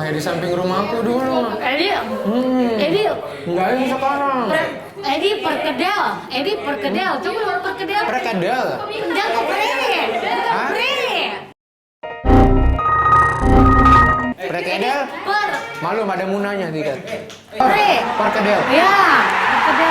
kayak di samping rumahku dulu. Edi, Edi, Enggak yang sekarang. Edi perkedel, coba perkedel. Perkedel. Jangan Hah? Perkedel? Malum ada munanya dikit. Perkedel. Ya, perkedel.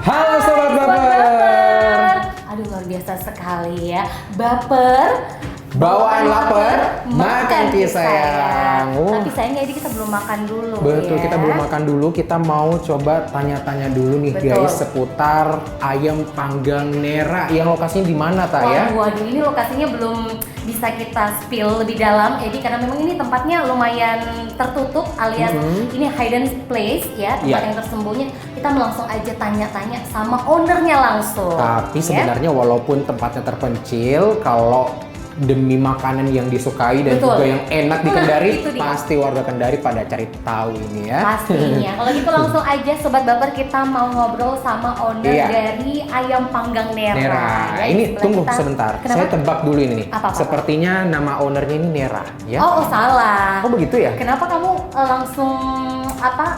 Halo Sobat Baper. Aduh luar biasa sekali ya. Baper. Bawaan lapar, makan sayang. Tapi sayangnya ini kita belum makan dulu. Betul, ya. kita belum makan dulu. Kita mau coba tanya-tanya dulu nih Betul. guys seputar ayam panggang Nera. Yang lokasinya di mana Ta ya? Waduh, ini lokasinya belum bisa kita spill lebih dalam, Edi, karena memang ini tempatnya lumayan tertutup alias ini hidden place ya, tempat yang tersembunyi. Kita langsung aja tanya-tanya sama ownernya langsung. Tapi ya. sebenarnya walaupun tempatnya terpencil, kalau demi makanan yang disukai dan Betul. juga yang enak di Kendari, itu dia. pasti warga Kendari pada cari tahu ini ya. Pastinya. Kalau gitu langsung aja Sobat Baper, kita mau ngobrol sama owner Iya. dari Ayam Panggang Nera. Nera. Ya, Ini sebelah tunggu kita. sebentar. Kenapa? Saya tebak dulu ini nih. Apa? Sepertinya nama ownernya ini Nera, ya? Oh, salah. Oh, begitu ya? Kenapa kamu langsung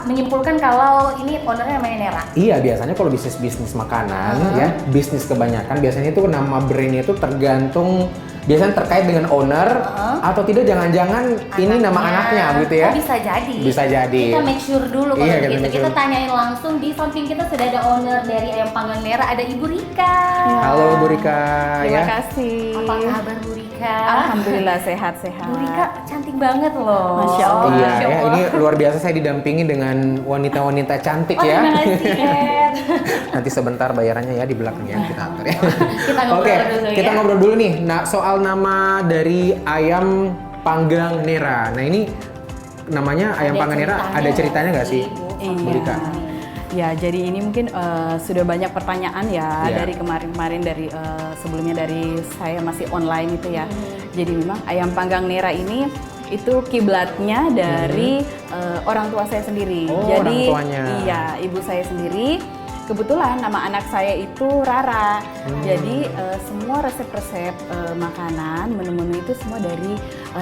menyimpulkan kalau ini ownernya namanya Nera? Iya, biasanya kalau bisnis makanan ya, bisnis kebanyakan biasanya itu nama brandnya itu tergantung, biasanya terkait dengan owner atau tidak, jangan-jangan ini nama anaknya gitu ya. Oh, bisa jadi. Bisa jadi. Kita make sure dulu kalau Iya, kita gitu. make Kita sure. tanyain langsung. Di samping kita sudah ada owner dari Ayam Panggang Nera, ada Ibu Rika. Halo Bu Rika Terima ya. kasih. Apa kabar Bu Rika? Alhamdulillah sehat-sehat. Bu Rika cantik banget loh. Masya Allah. Iya Masya ya, Allah. ini luar biasa, saya didampingi dengan wanita-wanita cantik Oh, ya. terima kasih, Ed. Nanti sebentar bayarannya ya di belakangnya kita atur ya. Kita ngobrol Oke, dulu kita ya. ngobrol dulu nih. Nah, soal nama dari Ayam Panggang Nera. Nah, ini namanya Ayam Ada Panggang Nera, ada ceritanya nggak sih? Bu? Bu Rika? Ya, jadi ini mungkin sudah banyak pertanyaan ya Iya. dari kemarin-kemarin, dari sebelumnya dari saya masih online itu ya. Jadi memang Ayam Panggang Nera ini itu kiblatnya dari orang tua saya sendiri. Oh, Jadi orang tuanya. iya, ibu saya sendiri. Kebetulan nama anak saya itu Rara. Jadi semua resep-resep makanan, menu-menu itu semua dari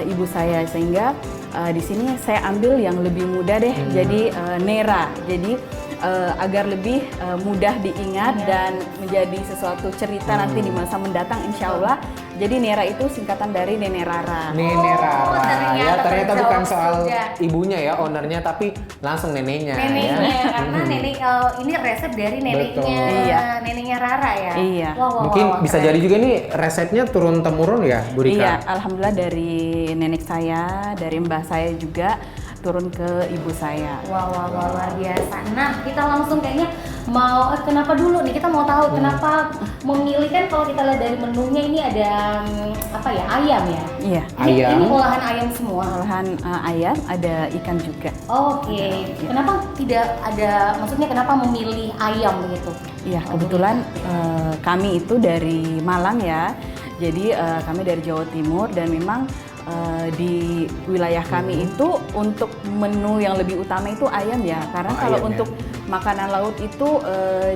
ibu saya, sehingga di sini saya ambil yang lebih mudah deh. Jadi Nera. Jadi agar lebih mudah diingat dan menjadi sesuatu cerita nanti di masa mendatang, insya Allah. Jadi Nera itu singkatan dari Nenek Rara. Nenek Rara. Ya, ternyata terjawab bukan soal juga. ibunya ya, ownernya, tapi langsung neneknya. Neneknya, ya. karena nenek ini resep dari neneknya, Betul. Iya. neneknya Rara ya. Iya. Mungkin bisa jadi juga nih resepnya turun temurun ya, Bu Rika? Iya, alhamdulillah dari nenek saya, dari mbah saya juga turun ke ibu saya. Wah, luar biasa. Nah, kita langsung kayaknya mau kenapa dulu nih, kita mau tahu kenapa memilih, kan kalau kita lihat dari menunya ini ada ayam ya. Iya. Ini Ayam. olahan ayam semua. Olahan ayam, ada ikan juga. Oke. Kenapa tidak ada, maksudnya kenapa memilih ayam begitu? Iya, kebetulan kami itu dari Malang ya. Jadi kami dari Jawa Timur, dan memang di wilayah kami itu untuk menu yang lebih utama itu ayam ya. Karena kalau ayam ya. untuk makanan laut itu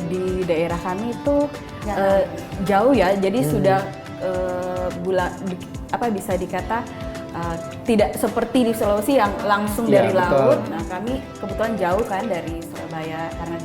di daerah kami itu Jarang. jauh ya. Jadi sudah bisa dikata tidak seperti di Sulawesi yang langsung Iya, dari betul. laut. Nah, kami kebetulan jauh kan dari Surabaya karena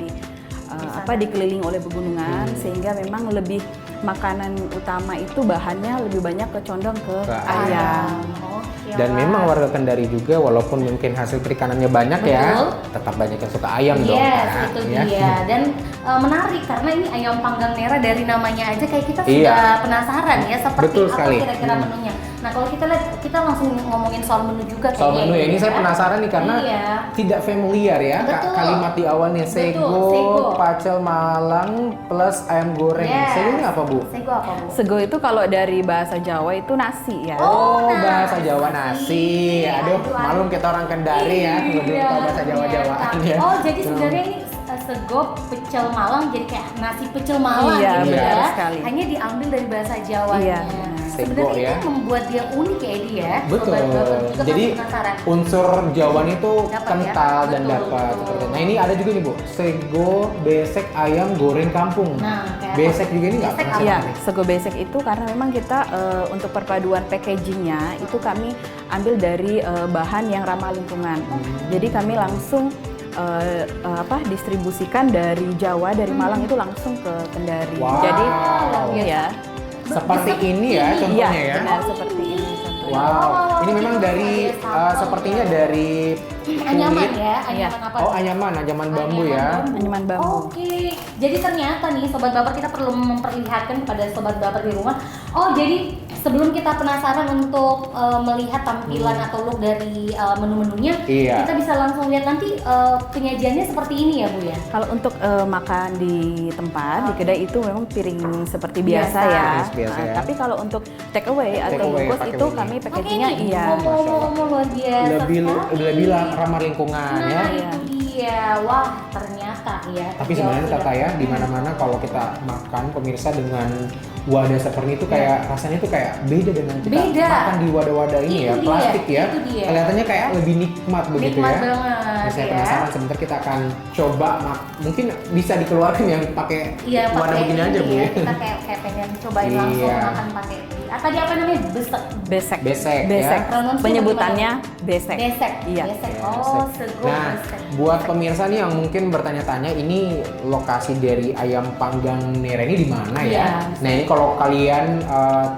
dikelilingi oleh pegunungan, sehingga memang lebih makanan utama itu bahannya lebih banyak condong ke Ke ayam. Oke. Dan memang warga Kendari juga, walaupun mungkin hasil perikanannya banyak Betul. ya, tetap banyak yang suka ayam dong. Yes, Kak, itu ya. dia. Dan menarik karena ini Ayam Panggang Nera, dari namanya aja kayak kita Iya. sudah penasaran ya seperti Betul apa sekali. kira-kira menunya. Nah kalau kita lihat, kita langsung ngomongin soal menu juga Soal kayaknya. menu ya, ini saya penasaran nih karena Iya. tidak familiar ya Betul. kalimat di awalnya Sego. sego, pacel Malang plus ayam goreng. Yes. Sego ini apa Bu? Sego apa Bu? Sego itu kalau dari bahasa Jawa itu nasi ya. Oh, nasi. bahasa Jawa nasi. Aduh, malum kita orang Kendari ya, belum Iya, tahu bahasa Jawa-Jawaan ternyata. ya. Oh jadi sebenarnya ini sego pecel Malang, jadi kayak nasi pecel Malang Iya, gitu benar ya. sekali. Hanya diambil dari bahasa Jawanya. Iya, benar. Sebenarnya Sego, itu ya. yang membuat dia unik ya Edi ya. Betul. Sobat Baper juga Jadi pasti penasaran. unsur Jawanya itu Dapat ya? kental dan Betul, dapat betul. seperti itu. Nah, ini ada juga nih Bu, sego besek ayam goreng kampung. Nah, kayak Besek juga ini nggak Besek pernah apa? Iya, sama nih. sego besek itu karena memang kita untuk perpaduan packagingnya itu kami ambil dari bahan yang ramah lingkungan. Jadi kami langsung distribusikan dari Jawa, dari Malang itu langsung ke Kendari. Wow. Jadi luar biasa. ya, Seperti ini ya Ini. contohnya iya ya. benar seperti ini contohnya. Wow, ini Oh, memang itu dari sambal sepertinya ya. dari Anyaman kulit. ya, Iya. anyaman apa? Oh, anyaman bambu ya. Anyaman bambu. Oke, jadi ternyata nih Sobat Baper kita perlu memperlihatkan kepada Sobat Baper di rumah. Oh jadi sebelum kita penasaran untuk melihat tampilan atau look dari menu-menunya, Iya. kita bisa langsung lihat nanti penyajiannya seperti ini ya Bu ya? Kalau untuk makan di tempat, di kedai itu memang piring seperti Biasa. biasa, ya. Biasa ya. Tapi kalau untuk take away Take atau away, bungkus pakai itu ini. kami Oke packagingnya nih, iya. ngomong-ngomong luar biasa Lebih ramah lingkungan Nah ya. itu dia, wah ternyata ya. Tapi sebenarnya Jauh kata ya sudah. di mana-mana kalau kita makan pemirsa dengan wadah seperti itu kayak rasanya tuh kayak beda dengan kita Beda. makan di wadah-wadah ini Itu ya, dia, plastik ya. itu dia. Kelihatannya kayak lebih nikmat begitu Nikmat ya. banget Nah, saya ya. penasaran sebentar kita akan coba mungkin bisa dikeluarkan yang pakai Iya, wadah pakai begini aja ini Bu ya. ya. Kita kayak pengen cobain langsung Iya. makan pakai ini. Tadi apa namanya? Besek. Besek. Besek, ya. Besek. Pronunciasi Penyebutannya besek. Besek. Iya. Besek. Ya, Oh, besek. sego Nah, besek. buat pemirsa nih yang mungkin bertanya-tanya ini lokasi dari ayam panggang Nera ini di mana ya? Iya. Nah ini kalau kalian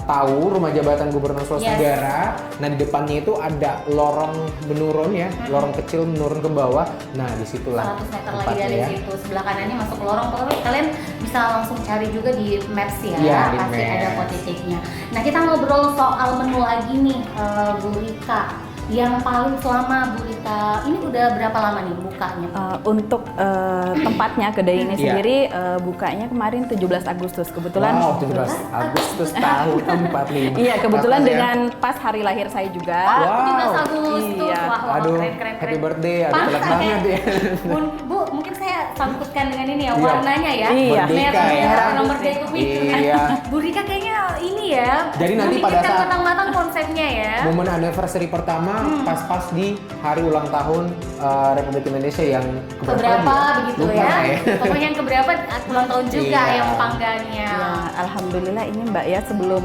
tahu Rumah Jabatan Gubernur Sulawesi Yes. Tenggara, nah di depannya itu ada lorong menurun ya, lorong kecil menurun ke bawah. Nah disitulah 100 meter lagi tempatnya dari ya. situ, sebelah kanannya masuk lorong. Pokoknya kalian bisa langsung cari juga di Maps ya, Iya, di pasti Maps. ada titiknya. Nah kita ngobrol soal menu lagi nih, Bu Rika. Yang paling selama Bu Rika, ini udah berapa lama nih bukanya? Untuk tempatnya kedai ini Iya. sendiri bukanya kemarin 17 Agustus kebetulan. Wow, 17 Agustus tahun 45. Iya, kebetulan Pas-pas ya. dengan pas hari lahir saya juga. Oh, Wow. 17 Agustus. Iya. Wah, wah, Aduh, keren. happy birthday, aduh Pantas telat banget ya. Bu, mungkin saya sangkutkan dengan ini ya, Iya. warnanya ya. Iya. Merdeka ya. Merah, merdeka itu. Iya. Bu Rika kayaknya ini ya. Jadi nanti pada memikirkan saat- matang-matang konsepnya ya. Momen anniversary pertama pas-pas di hari ulang tahun Republik Indonesia yang Keberapa begitu Lupa ya. saya. Pokoknya yang keberapa ulang tahun juga Iya. yang panggangnya. Ya, alhamdulillah ini Mbak ya sebelum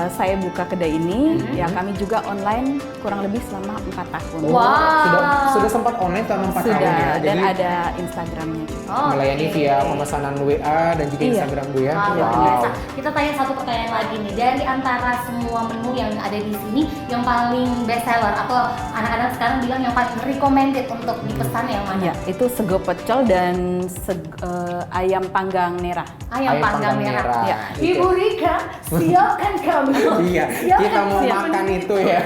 saya buka kedai ini, ya kami juga online kurang lebih selama 4 tahun. Wow. Sudah sempat online selama 4 tahun Sudah, ya. dan Jadi ada Instagramnya juga. Oh, melayani oke. via pemesanan WA dan juga Iya. Instagram Bu ya. Wah, luar Wow. biasa. Kita tanya satu pertanyaan lagi nih. Dari antara semua menu yang ada di sini, yang paling best seller atau anak-anak sekarang bilang yang paling recommended untuk dipesan yang mana? Ya, itu sego pecel dan ayam panggang merah. Ayam panggang merah. Ya. Ibu Rika, siapkan kami. Iya, Siapkan kita mau kami. makan itu ya.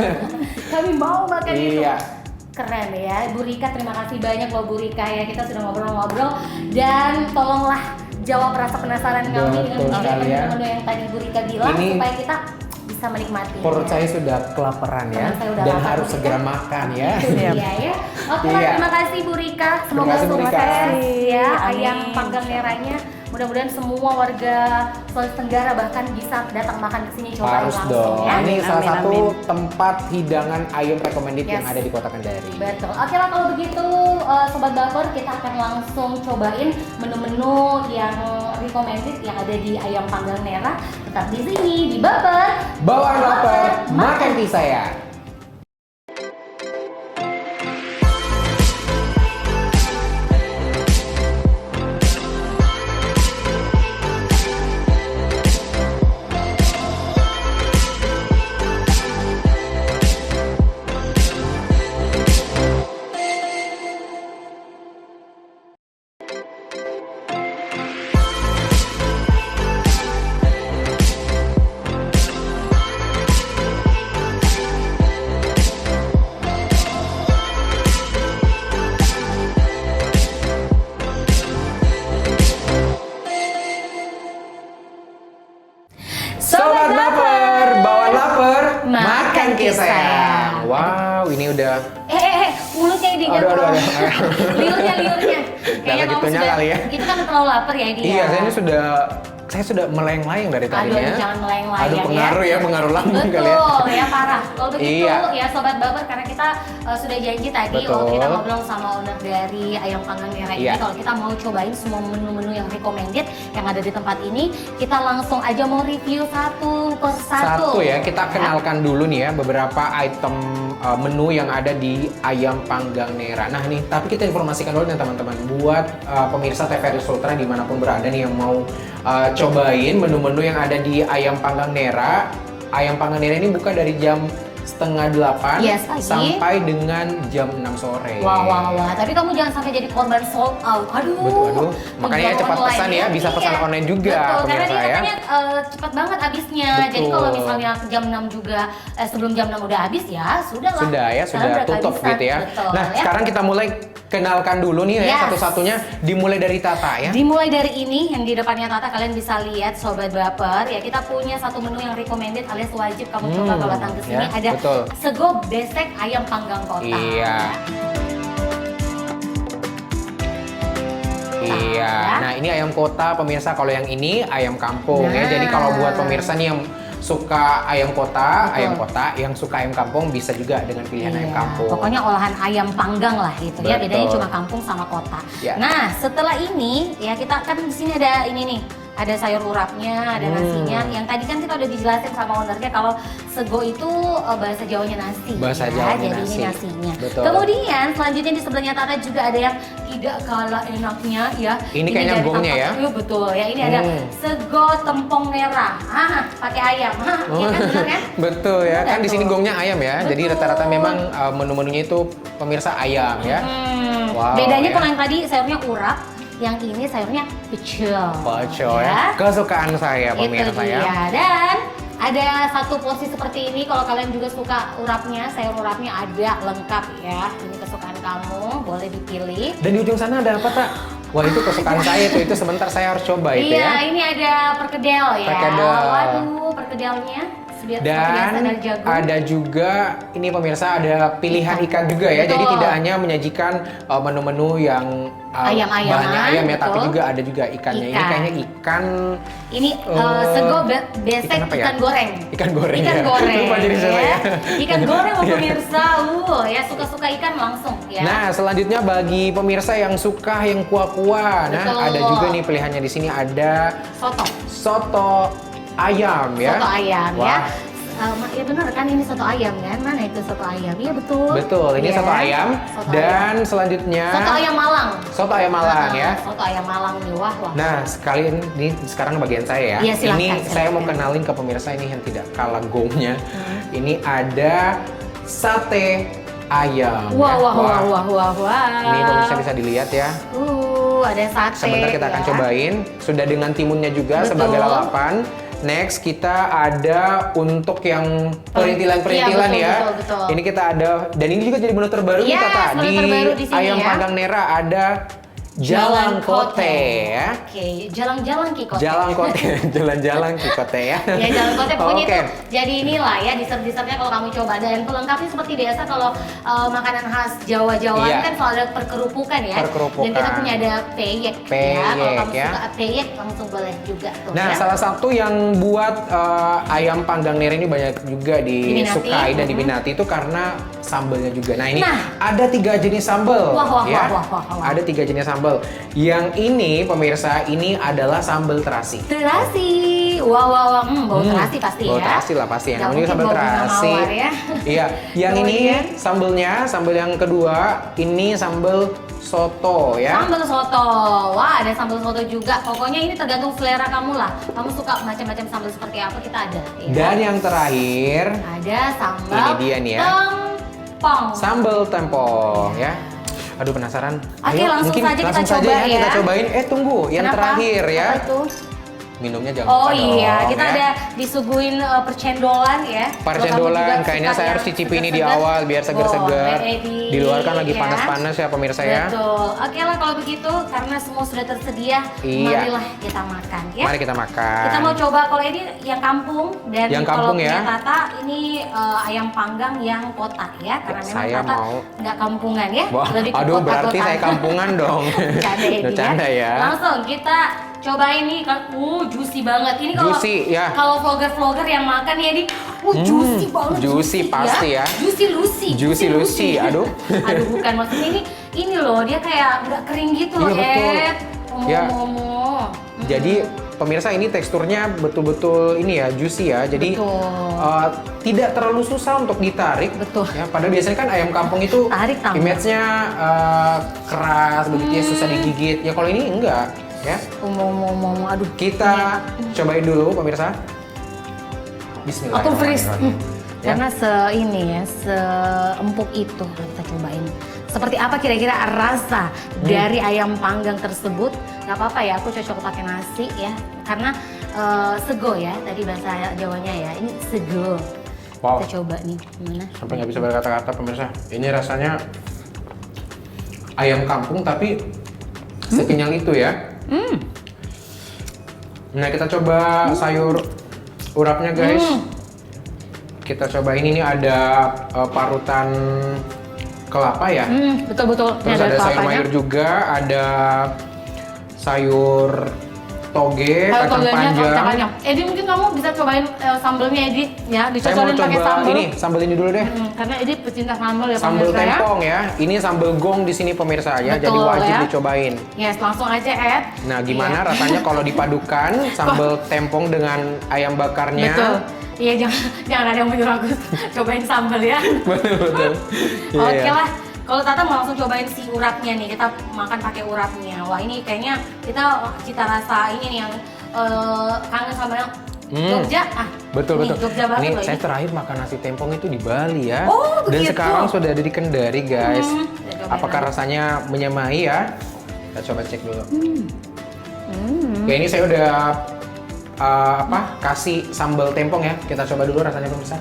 Kami mau makan itu. Iya. Keren ya, Bu Rika, terima kasih banyak loh Bu Rika ya, kita sudah ngobrol-ngobrol dan tolonglah jawab rasa penasaran kami dengan Betul sekali menyajikan ya. menu yang tadi Bu Rika bilang Ini supaya kita bisa menikmati. Perut saya sudah kelaparan ya Perut saya udah dan lapar harus juga. segera makan ya. Itu dia ya. Oke lah, Iya. terima kasih Bu Rika. Semoga kasih, Bu Rika. sukses ya Amin. ayam panggang merahnya. Mudah-mudahan semua warga Sulawesi Tenggara bahkan bisa datang makan ke sini cobain Harus langsung dong. ya. Ini Amin, salah amin, satu amin. tempat hidangan ayam recommended yang Yes. ada di Kota Kendari. Betul. Oke lah kalau begitu Sobat Baper, kita akan langsung cobain menu-menu yang recommended yang ada di ayam panggang merah. Tetap di sini di Baper. Bawang lapar, makan pisah ya. Sobat Baper, bawa lapar, makan kisah. Wow, ini udah mulutnya ini kan. Aduh. Liurnya. Nggak segitunya kali ya. Itu kan terlalu lapar ya ini Iya, ya. saya sudah melayang-layang dari tadi Aduh, ya. jangan melayang-layang Aduh, pengaruh ya, pengaruh lambung kali ya. Betul, ya parah. Kalau begitu Iya. ya Sobat Baper, karena kita sudah janji tadi Betul. waktu kita ngobrol sama owner dari Ayam Panggang Merah ini, Iya. kalau kita mau cobain semua menu-menu yang recommended yang ada di tempat ini, kita langsung aja mau review satu persatu. Satu ya, kita kenalkan dulu nih ya beberapa item menu yang ada di Ayam Panggang Nera. Nah nih, tapi kita informasikan dulu nih teman-teman, buat pemirsa TVRI Sultra dimanapun berada nih yang mau cobain menu-menu yang ada di Ayam Panggang Nera. Ayam Panggang Nera ini buka dari jam 7:30 Yes, pagi. sampai dengan jam 6 sore. Wah. Tapi kamu jangan sampai jadi korban sold out. Aduh. Betul. Makanya menjual cepat online pesan ya, bisa pesan Iya. online juga Betul, karena pemirsa dia ya. katanya cepat banget habisnya. Jadi Betul. kalau misalnya jam 6 juga sebelum jam 6 udah habis ya, sudah lah. Sudah ya, sudah Karena tutup kehabisan. gitu ya. Betul, Nah, ya. sekarang kita mulai kenalkan dulu nih ya Yes. satu-satunya, dimulai dari Tata ya. Dimulai dari ini yang di depannya Tata, kalian bisa lihat Sobat Baper ya, kita punya satu menu yang recommended alias wajib kamu coba kalau datang ke sini. ya, Ada betul. sego besek ayam panggang kota. Iya. Iya. Nah, ini ayam kota pemirsa, kalau yang ini ayam kampung ya. Nah. Jadi kalau buat pemirsa nih yang suka ayam kota, Betul. ayam kota, yang suka ayam kampung bisa juga dengan pilihan ayam Iya, kampung. pokoknya olahan ayam panggang lah gitu ya, Betul. bedanya cuma kampung sama kota. Ya. Nah, setelah ini ya kita kan di sini ada ini nih, ada sayur urapnya, ada nasinya. Yang tadi kan kita udah dijelasin sama ownernya kalau sego itu bahasa Jawanya nasi. Bahasa ya, Jawanya jadi nasi. ini nasinya. Betul. Kemudian selanjutnya di sebelahnya Tata juga ada yang tidak kalah enaknya ya. Ini kayaknya dari gongnya ya? Iya betul ya. Ini ada sego tempong merah. Pakai ayam. Iya kan benar kan? Betul ya, Benar kan di sini tuh. gongnya ayam ya. Jadi Betul. rata-rata memang menu-menunya itu pemirsa ayam ya. Wow, Bedanya ya. kalau yang tadi sayurnya urap, yang ini sayurnya pecel. Pecel ya. Kesukaan saya Itu pemirsa dia. ya. Dan ada satu porsi seperti ini, kalau kalian juga suka urapnya, sayur urapnya ada lengkap ya. Ini kesukaan kamu, boleh dipilih. Dan di ujung sana ada apa, Tak? Wah, itu kesukaan saya tuh. Itu sebentar saya harus coba itu Iya, ya. ini ada perkedel ya. Perkedel. Waduh, perkedelnya. Seperti biasa Dan dari jagung. ada juga, ini pemirsa ada pilihan ikan juga ya. Jadi Betul. tidak hanya menyajikan menu-menu yang Ayam-ayaman, bahannya ayam ya, tapi betul. juga ada juga ikannya. Ini Ikan. kayaknya ikan Ini sego besek ikan apa ya? ikan goreng. Ikan goreng Ikan ya. goreng. Lupa jadi saya ya. Ikan goreng loh pemirsa. Ya suka-suka ikan langsung ya. Nah, selanjutnya bagi pemirsa yang suka yang kuah-kuah. Nah, Betul. ada juga nih pilihannya di sini, ada Soto. soto ayam ya. Soto ayam ya. Wah. Ya benar kan, ini soto ayam kan? Mana itu soto ayam? Iya betul. Betul, ini Ya. soto ayam. Soto Dan ayam. selanjutnya Soto ayam Malang. soto ayam Malang ya. Soto ayam Malang nih, wah. Nah, sekali ini sekarang bagian saya ya. Iya, silakan, ini saya mau silakan. kenalin ke pemirsa ini yang tidak kalah gongnya. Ini ada sate ayam. Wah, ya. wah. Ini pemirsa bisa dilihat ya. Ada sate. Sebentar kita akan ya. cobain. Sudah dengan timunnya juga Betul. sebagai lalapan. Next kita ada untuk yang perintilan-perintilan Iya, ya. betul. Ini kita ada, dan ini juga jadi menu terbaru nih, Yes, Tata. menu Di terbaru di sini Ayam ya. Panggang Nera ada Jalan Kote ya. Oke, jalan-jalan Ki Kote. Jalan Kote, jalan-jalan Ki Kote ya. Ya jalan Kote pokoknya Oke. itu jadi inilah ya dessert-dessertnya kalau kamu coba, dan pelengkapnya seperti biasa kalau makanan khas Jawa-Jawa Iya. kan selalu ada perkerupukan ya. Perkerupukan. Dan kita punya ada peyek ya. Kalau Peyek, kamu ya. suka peyek langsung boleh juga tuh. Nah, ya. salah satu yang buat ayam panggang Nera ini banyak juga Diminati. disukai dan diminati itu karena sambalnya juga. Nah, ini Nah. ada 3 jenis sambal. Wah. Ada 3 jenis sambal. Yang ini pemirsa, ini adalah sambal terasi. Terasi. Wah. Bau terasi pasti Bau ya. terasi lah pasti. Nggak Yang ini mungkin sambal bau bunga terasi. mawar ya. Iya. Yang ini Kemudian? sambelnya, sambal yang kedua, ini sambal soto ya. Sambal soto. Wah, ada sambal soto juga. Pokoknya ini tergantung selera kamu lah. Kamu suka macam-macam sambal seperti apa, kita ada. Ya. Dan yang terakhir, Ada sambal Ini dia nih ya. tempong. sambal tempong ya. Aduh, penasaran. Oke, langsung saja kita langsung coba saja ya. kita cobain. Tunggu, yang Kenapa? terakhir ya. Apa itu? minumnya jangan Oh lupa dong, iya, kita ya. ada disuguhin percendolan ya. Percendolan, kayaknya saya harus cicipi ini di awal biar seger-seger. Di luar kan lagi panas-panas ya pemirsa ya. Betul. Oke lah kalau begitu, karena semua sudah tersedia, Iya. marilah kita makan ya. Mari kita makan. Kita mau coba kalau ini yang kampung dan Yang kalau kampung punya ya. Tata ini ayam panggang yang kota ya, karena memang Saya Tata mau. nggak kampungan ya. Wah, lebih ke aduh berarti kota-kotaan. saya kampungan dong. Bercanda ya, Di, Bercanda ya. Langsung kita cobain nih, juicy banget. Ini kalau Juicy, ya. kalau vlogger-vlogger yang makan ya di, juicy banget. juicy pasti ya. Juicy Lucy. Juicy Lucy, aduh. Aduh bukan, maksudnya ini loh, dia kayak udah kering gitu loh, Iya, betul. Ed. Ya. Jadi pemirsa ini teksturnya betul-betul ini ya juicy ya. Jadi Betul. tidak terlalu susah untuk ditarik. Betul. Ya, padahal biasanya kan ayam kampung itu Tarik tambah. image-nya keras begitu ya, susah digigit. Ya kalau ini enggak ya. Aduh. Kita cobain dulu pemirsa. Aku freeze. Bismillahirrahmanirrahim. Ya. Karena ini ya, seempuk itu. Kita cobain. Seperti apa kira-kira rasa dari ayam panggang tersebut? Gak apa-apa ya, aku cocok pakai nasi ya. Karena sego ya, tadi bahasa Jawanya ya. Ini sego. Wow. Kita coba nih, gimana? Sampai nggak bisa berkata-kata pemirsa. Ini rasanya ayam kampung tapi sekenyal itu ya. Nah kita coba sayur urapnya guys. Kita coba ini nih ada parutan kelapa ya. Betul-betul. Terus ada sayur mayur juga, ada sayur toge, kacang panjang. Edi mungkin kamu bisa cobain sambelnya Edi ya, Saya mau dicocokin pakai coba sambel. ini, sambel ini dulu deh. Karena Edi pecinta sambel ya Sambel pemirsa ya. tempong ya. Ini sambel gong di sini pemirsa ya, jadi Betul, wajib ya. dicobain. Yes, langsung aja Ed. Nah, gimana Iya. rasanya kalau dipadukan sambal tempong dengan ayam bakarnya? Betul. Iya, jangan ada yang menyuruh aku cobain sambal ya. Betul. Iya, Oke iya. lah. Kalau Tata mau langsung cobain si urapnya nih, kita makan pakai urapnya. Wah ini kayaknya kita cita rasa ini nih yang kangen sama yang Jogja. Betul nih, betul. Jogja banget Ini loh saya ini. terakhir makan nasi tempong itu di Bali ya. Oh, Dan begitu. sekarang sudah ada di Kendari guys. Kita cobain Apakah lagi. rasanya menyamai ya? Kita coba cek dulu. Ya ini saya udah kasih sambal tempong ya. Kita coba dulu rasanya pemirsa.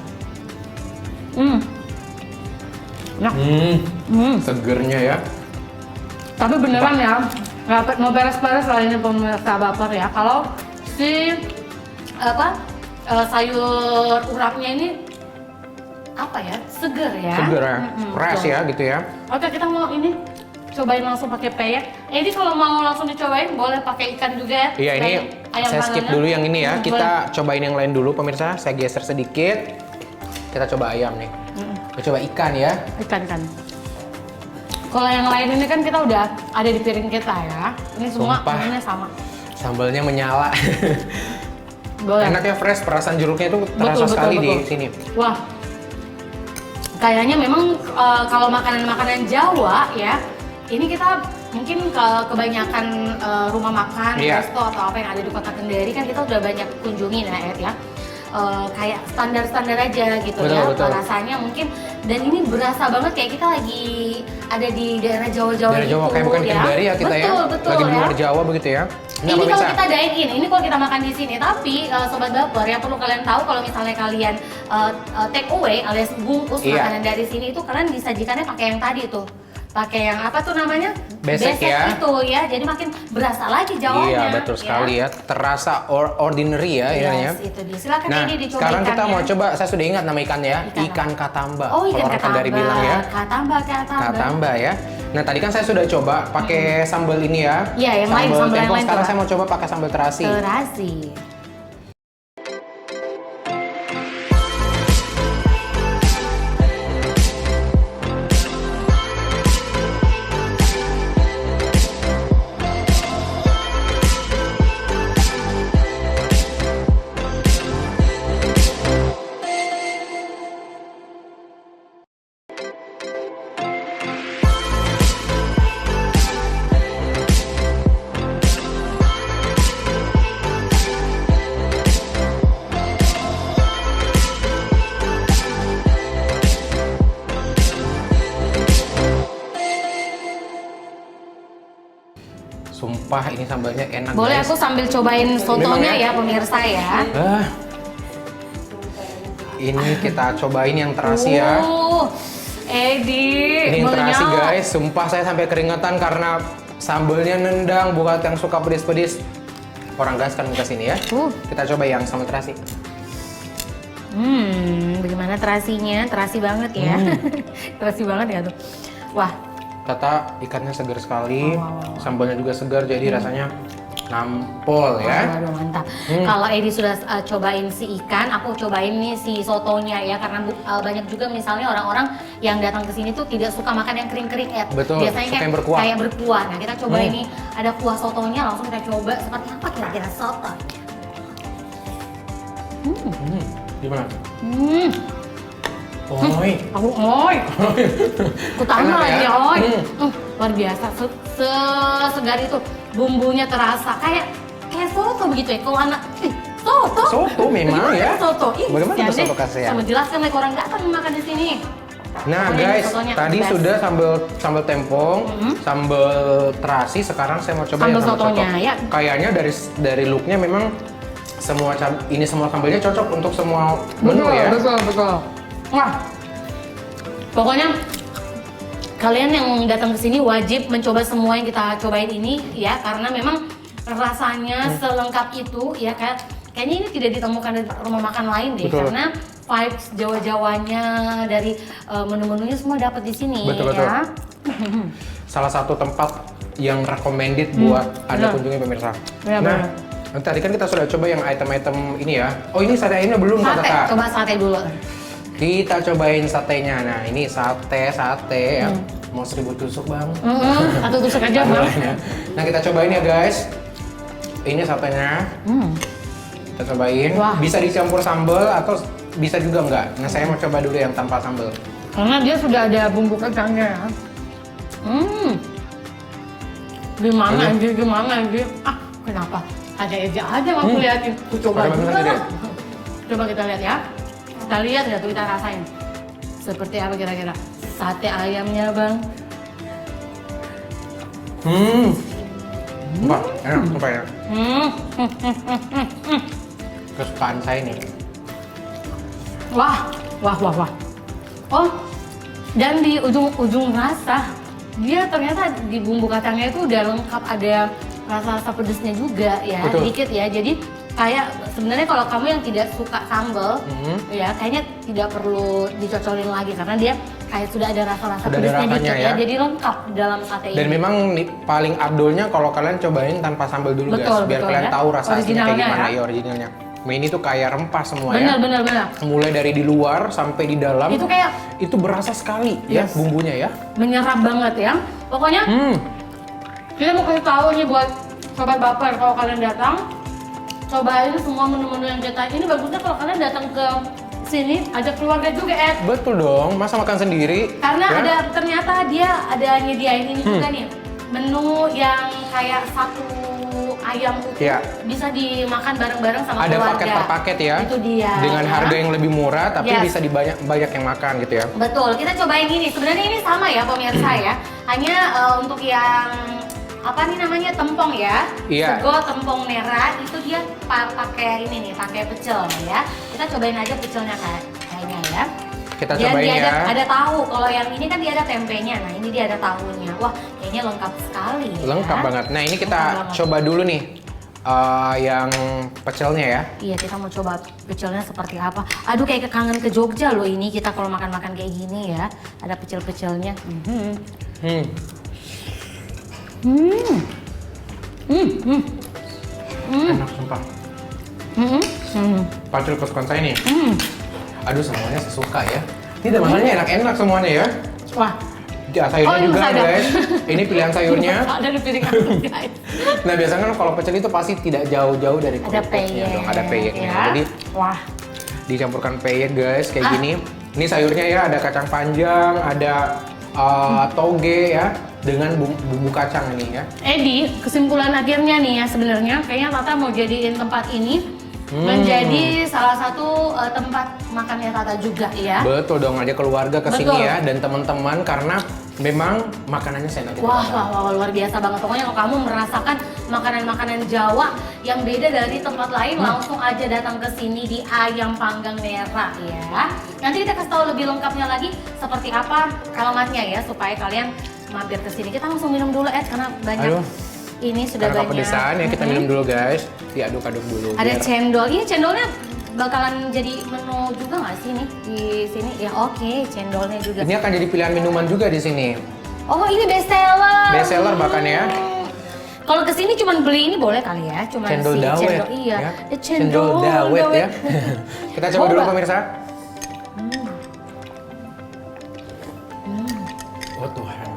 Nah. Segernya ya. Tapi beneran ya, nggak mau beres-beres lah ini pemirsa baper ya. Kalau si sayur urapnya ini apa ya, seger ya. Seger ya. Fresh betul. ya gitu ya. Oke, kita mau ini cobain langsung pakai peyek. Ini kalau mau langsung dicobain boleh pakai ikan juga ya. Iya ini Selain ayam saya skip panggangan. dulu yang ini ya. Boleh. Kita cobain yang lain dulu pemirsa. Saya geser sedikit. Kita coba ayam nih. Kita coba ikan ya. Ikan. Kalau yang lain ini kan kita udah ada di piring kita ya. Ini semua Sumpah. ini sama. Sambalnya menyala. Boleh. Enak ya, fresh. Perasaan jeruknya itu terasa sekali di sini. Wah, kayaknya memang kalau makanan-makanan Jawa ya, ini kita mungkin kebanyakan rumah makan, Iya. resto atau apa yang ada di Kota Kendari kan kita udah banyak kunjungi ya, Ed ya. Kayak standar-standar aja gitu Betul, ya betul. rasanya mungkin, dan ini berasa banget kayak kita lagi ada di daerah Jawa-Jawa Dari gitu Jawa kayak bukan ya. Kendari ya kita betul, ya. Betul, Lagi di ya. luar Jawa begitu ya. Nah, Ini kalau pemirsa. kita dine in, ini kalau kita makan di sini. Tapi sobat baper, yang perlu kalian tahu kalau misalnya kalian take away alias bungkus Iya. makanan dari sini itu kalian disajikannya pakai yang tadi tuh. Pakai yang apa tuh namanya? Besek ya. itu ya. Jadi makin berasa lagi Jawanya. Iya betul sekali ya. Terasa ordinary ya Yes, ini. itu dia. Silakan Nah, ini dicoba sekarang kita ikannya. mau coba, saya sudah ingat nama ikannya ya, Ikan ikan katamba. Oh, ikan Kalau orang Kendari katamba. bilang ya. Katamba. Katamba ya. Nah, tadi kan saya sudah coba pakai sambal ini ya. Iya, yang lain, sambal yang tempong. lain Sekarang coba. saya mau coba pakai sambal terasi. Terasi. sumpah ini sambalnya enak Boleh guys. aku sambil cobain sotonya ya pemirsa ya. Ah. Ini kita cobain yang terasi ya. Edi, Ini yang terasi menyala. guys, sumpah saya sampai keringetan karena sambalnya nendang. Buat yang suka pedes-pedes, orang gas kan ke sini ya. Kita coba yang sambal terasi. Bagaimana terasinya? Terasi banget ya. Terasi banget ya tuh. Wah, Tata ikannya segar sekali, sambalnya juga segar, jadi rasanya nampol ya. waduh, mantap. Kalau Edi sudah cobain si ikan, aku cobain nih si sotonya ya, karena banyak juga misalnya orang-orang yang datang ke sini tuh tidak suka makan yang kering-kering ya. Betul, Biasanya suka yang berkuah. kayak berkuah. Nah, kita coba ini ada kuah sotonya, langsung kita coba seperti apa kira-kira soto. Gimana? Aku oi. Aku tambah Enak ya? lagi oi. Luar biasa, segar itu, bumbunya terasa kayak soto begitu ya. Kalau anak soto. Soto memang ya. Soto. Bagaimana tuh soto kasih kasih ya? Sama jelaskan like orang datang makan di sini. Nah Ini guys, sotonya tadi best. sudah sambal tempong, sambal terasi. Sekarang saya mau coba Sambal yang sambal sotonya, soto. ya. Kayaknya dari looknya memang semua sambalnya cocok untuk semua menu ya. Betul. Wah, pokoknya kalian yang datang ke sini wajib mencoba semua yang kita cobain ini ya, karena memang rasanya selengkap itu ya, kayaknya ini tidak ditemukan di rumah makan lain deh. Betul. Karena vibes Jawa-Jawanya dari menu-menunya semua dapat di sini Betul. ya. Salah satu tempat yang recommended buat Anda benar. kunjungi pemirsa. Benar. Nah, tadi kan kita sudah coba yang item-item ini ya. Oh ini satenya belum Sate, Kak. coba sate dulu. Kita cobain satenya. Nah ini sate ya. Mau 1000 tusuk bang. Satu tusuk aja bang. Nah kita cobain ya guys. Ini satenya. Kita cobain. Wah. Bisa dicampur sambal atau bisa juga enggak. Nah saya mau coba dulu yang tanpa sambal. Karena dia sudah ada bumbu kacangnya ya. Gimana anjir? Ah, kenapa? Ada aja aku liatin. Aku coba Pakai juga makan lah. Coba kita lihat ya. Kita lihat ya tuh, kita rasain. Seperti apa kira-kira? Sate ayamnya bang. Wah, enak sumpah ya. Kesukaan saya nih. Wah. Oh, dan di ujung rasa dia ternyata di bumbu kacangnya itu udah lengkap, ada rasa pedesnya juga ya. Betul. Dikit ya. Jadi kayak sebenarnya kalau kamu yang tidak suka sambal ya kayaknya tidak perlu dicocolin lagi karena dia kayak sudah ada rasa-rasa Sudah ada pedesnya rasanya dikit ya. ya. Jadi lengkap dalam sate ini. Dan memang paling abdolnya kalau kalian cobain tanpa sambal dulu Betul, guys, biar betul kalian ya. tahu rasa aslinya kayak Originalnya gimana ya. ya originalnya. Ini tuh kayak rempah semua ya. Benar. Mulai dari di luar sampai di dalam. Itu kayak itu berasa sekali ya Yes. bumbunya ya. menyerap banget ya. Pokoknya kita mau kasih tahu nih buat sobat baper, kalau kalian datang cobain semua menu-menu yang kita ini. Bagusnya kalau kalian datang ke sini ajak keluarga juga Ed. Betul dong, masa makan sendiri? Karena ya? ternyata dia ada nyediain ini juga nih, menu yang kayak satu ayam utuh Iya. bisa dimakan bareng-bareng sama Ada keluarga. paket per paket ya. Itu dia. Dengan ya. harga yang lebih murah tapi Yes. bisa banyak yang makan gitu ya. Betul, kita cobain ini. Sebenarnya ini sama ya pemirsa ya. Hanya untuk yang apa nih namanya tempong ya. Iya. Sego tempong merah itu dia pakai ini nih, pakai pecel ya. Kita cobain aja pecelnya kayaknya ya. Kita Dan cobain dia ya. ada tahu. Kalau yang ini kan dia ada tempenya. Nah, ini dia ada tahunya. Wah, kayaknya lengkap sekali ya. Lengkap banget. Nah ini kita Lengkap banget. coba dulu nih yang pecelnya ya. Iya, kita mau coba pecelnya seperti apa. Aduh, kayak kangen ke Jogja loh ini kita kalau makan-makan kayak gini ya. Ada pecel-pecelnya. Enak sumpah. Pacul kesukaan saya nih. Aduh semuanya saya suka ya. Ini makannya enak-enak semuanya ya. Wah, Ya, sayurnya ini juga masih ada. guys. Ini pilihan sayurnya. ada di piring aku guys. Nah biasanya kan kalau pecel itu pasti tidak jauh-jauh dari Ada kerupuknya peyek. dong. Ada peyeknya. ya. Jadi Wah, dicampurkan peyek guys kayak gini. Ini sayurnya ya ada kacang panjang, ada toge ya dengan bumbu kacang ini ya. Edi, kesimpulan akhirnya nih ya sebenarnya kayaknya Tata mau jadiin tempat ini menjadi salah satu tempat makannya Tata juga ya. Betul dong, ada keluarga kesini Betul. ya dan teman-teman karena memang makanannya seenak itu. Wah, luar biasa banget. Pokoknya kalau kamu merasakan makanan-makanan Jawa yang beda dari tempat lain, langsung aja datang ke sini di Ayam Panggang Nera ya. Nanti kita kasih tahu lebih lengkapnya lagi seperti apa alamatnya ya, supaya kalian mampir ke sini. Kita langsung minum dulu karena banyak. Aduh. Ini sudah Karena banyak. kepedesan ya, kita minum dulu guys. Diaduk-aduk dulu. Ada biar- cendol. Ini cendolnya bakalan jadi menu juga nggak sih nih di sini? Ya oke, cendolnya juga. Ini akan jadi pilihan minuman juga di sini. Oh ini best seller. Best seller bahkan ya. Kalau kesini cuma beli ini boleh kali ya, cuma Cendol si dawet. cendol iya. Ya. Cendol dawet ya. Kita coba dulu pemirsa. Oh Tuhan,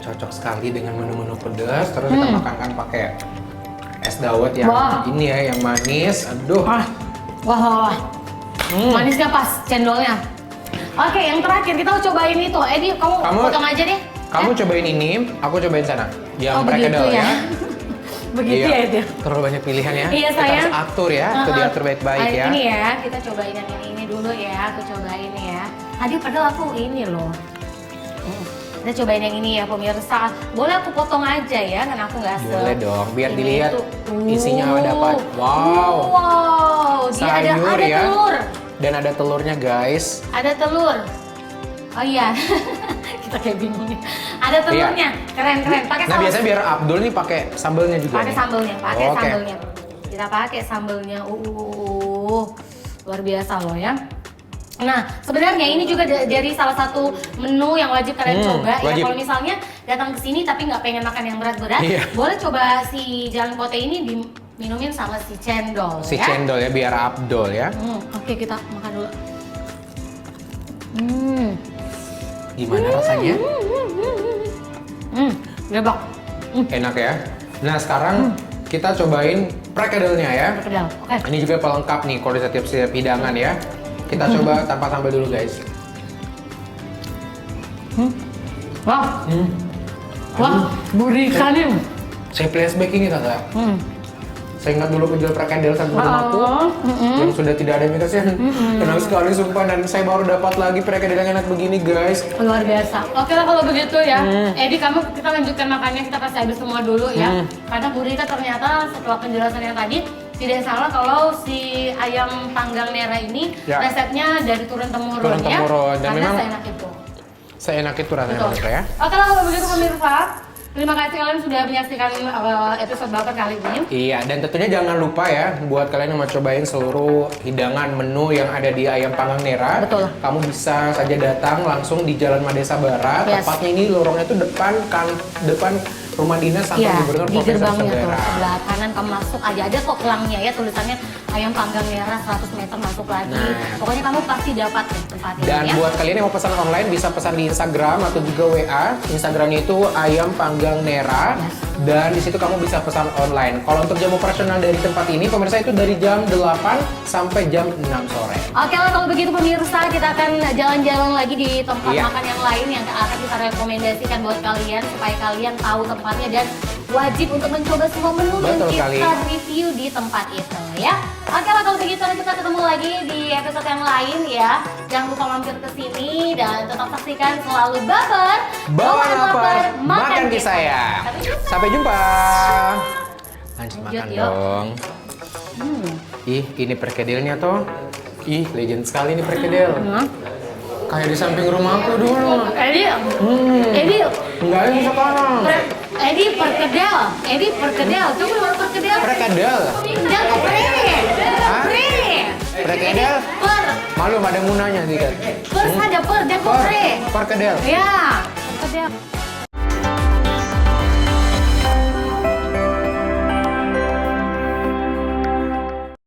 cocok sekali dengan menu-menu pedas. Terus kita makankan pakai es dawet yang Wah. ini ya, yang manis. Aduh. Wah. Manisnya pas cendolnya. Oke, yang terakhir kita mau cobain itu. Edi, kamu potong aja deh. Kamu cobain ini, aku cobain sana. Yang Oh, mereka begitu ya. Begitu ya itu. Terlalu banyak pilihan ya. Iya, Kita sayang. harus atur ya, itu diatur baik-baik ya. Ini ya, kita cobain yang ini dulu ya. Aku cobain ya. Tadi padahal aku ini loh. Kita cobain yang ini ya pemirsa. Boleh aku potong aja ya, kan aku nggak Boleh dong, biar ini dilihat tuh. isinya dapat. Wow. Wow, dia ada Sayur ya. telur. Dan ada telurnya guys. Ada telur. Oh iya. Kita kayak bingung nih. Ada telurnya. Keren. Pakai Nah saus. biasanya biar Abdul nih pakai sambelnya juga. Pakai nih. sambelnya, pakai Oke. sambelnya. Kita pakai sambelnya. Luar biasa loh ya. Nah, sebenarnya ini juga dari salah satu menu yang wajib kalian coba ya. wajib. Kalau misalnya datang ke sini tapi nggak pengen makan yang berat-berat, Iya. boleh coba si jalan kote ini diminumin sama si cendol Si ya. cendol ya, biar Abdul ya. Oke, kita makan dulu. Gimana rasanya? Gebak. Enak ya. Nah sekarang kita cobain prekedelnya ya. Perkedel. Oke. Ini juga pelengkap nih kalau di setiap hidangan ya. Kita coba tanpa sambal dulu guys. Wah. Wah, gurih sekali. Saya flashback ini tante. Saya ingat dulu penjual prekedel satu rumahku yang sudah tidak ada mikasnya. Enak sekali sumpah, dan saya baru dapat lagi prekedel yang enak begini guys. Luar biasa. Oke lah kalau begitu ya. Edi, kita lanjutkan makannya, kita kasih habis semua dulu ya. Karena Bu Rita ternyata setelah penjelasannya tadi tidak salah kalau si ayam panggang Nera ini Ya. resepnya dari turun-temurun Turun ya. temurun, dan Karena memang seenak itu. seenak itu rasanya Betul. pemirsa ya. Oke lah kalau begitu pemirsa. Terima kasih kalian sudah menyaksikan episode Baper kali ini. Iya, dan tentunya jangan lupa ya, buat kalian yang mau cobain seluruh hidangan menu yang ada di Ayam Panggang Nera. Betul. Kamu bisa saja datang langsung di Jalan Madesa Barat. Yes. Tepatnya ini lorongnya itu depan rumah dinas sampai Iya, Gubernur di Profesor gerbangnya tuh, Segara. sebelah kanan kamu masuk aja. Ada kok pelangnya ya, tulisannya Ayam Panggang Nera 100 meter masuk lagi. Nah. Pokoknya kamu pasti dapat nih tempat ini Dan ya. buat kalian yang mau pesan online bisa pesan di Instagram atau juga WA. Instagramnya itu Ayam Panggang Nera. Yes. Dan di situ kamu bisa pesan online. Kalau untuk jam operasional dari tempat ini, pemirsa itu dari jam 8 sampai jam 6 sore. Oke lah kalau begitu pemirsa, kita akan jalan-jalan lagi di tempat Iya. makan yang lain yang akan kita rekomendasikan buat kalian supaya kalian tahu tempatnya dan wajib untuk mencoba semua menu dan Betul kita sekali. review di tempat itu ya. Oke lah kalau begitu nanti kita ketemu lagi di episode yang lain ya. Jangan lupa mampir ke sini dan tetap saksikan selalu Baper. Bawa lapar, makan ke saya. Sampai jumpa. Sampai jumpa. Lanjut Lanjut, makan yuk. dong. Ih, ini perkedelnya toh. Ih, legend sekali ini perkedel. Kayak di samping rumahku dulu. Edi, Enggak ada yang sekarang. Edi perkedel, coba bawa perkedel. Perkedel. Jangan ke pre. Hah? Pre. Perkedel? Per. Malu ada munanya dikit. Per saja per, jangan ke pre. Perkedel. Ya, perkedel.